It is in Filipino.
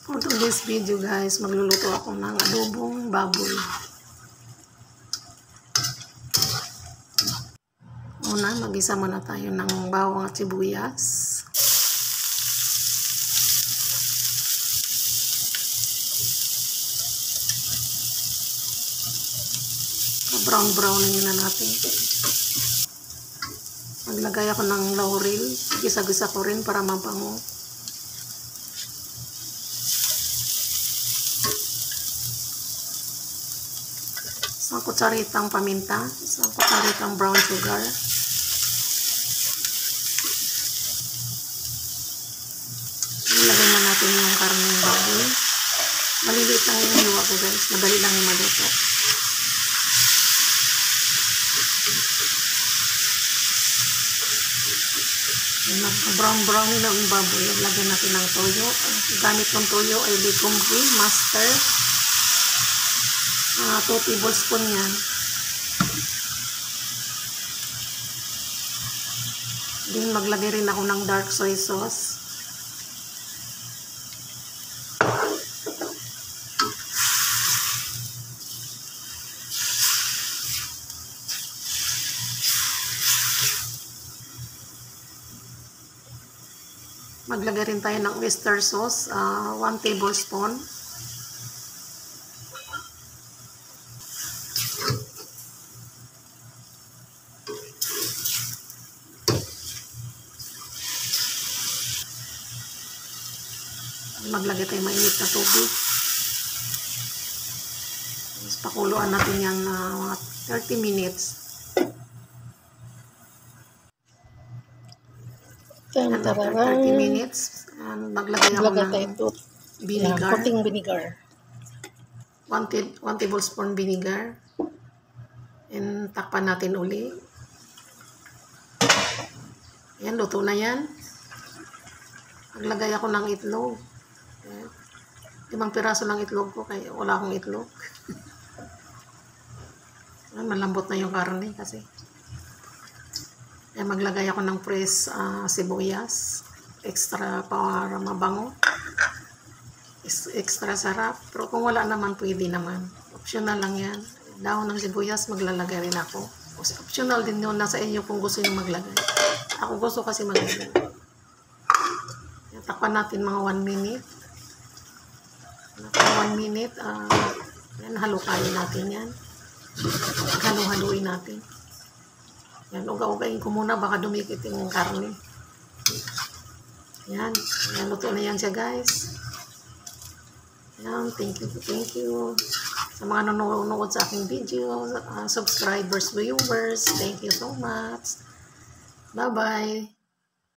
For today's video guys, magluluto ako ng adobong baboy. Una, mag-isa muna tayo ng bawang at sibuyas. Brown-brownin na natin. Maglagay ako ng laurel. Gisa-gisa ko rin para mabango. Isang kutsaritang paminta, isang kutsaritang brown sugar. Ilagay na natin yung karneng baboy. Maliliit lang yung hiwa ko guys, madali lang yung maluto. Brown na yung baboy. Lagyan natin ng toyo. Gamit ng toyo ay likumpi, master. 2 tablespoon yan. Then maglagay rin ako ng dark soy sauce. Maglagay rin tayo ng oyster sauce, 1 tablespoon. Maglagay tayo mainit na tubig. Tapos pakuluan natin yan mga 30 minutes. After 30 minutes, maglagay ako ng vinegar. Puting vinegar. 1 tablespoon vinegar. And takpan natin uli. Yan, luto na yan. Maglagay ako ng itlog. 5 piraso lang itlog ko kaya wala akong itlog. Malambot na yung karne kasi. Maglagay ako ng fresh sibuyas. Extra para mabango. Extra sarap. Pero kung wala naman, pwede naman. Optional lang yan. Dahon ng sibuyas, maglalagay rin ako. Optional din yun. Nasa inyo kung gusto nyo maglagay. Ako gusto kasi maglagay. Takpan natin mga 1 minute. 1 minute. Yan, halukayin natin yan. Halo-haluin natin. Yan, uga-ugain ko muna. Baka dumikit yung karne. Yan. Yan, luto na yan siya guys. Yan, thank you. Sa mga nanonood sa aking video, subscribers, viewers, thank you so much. Bye-bye.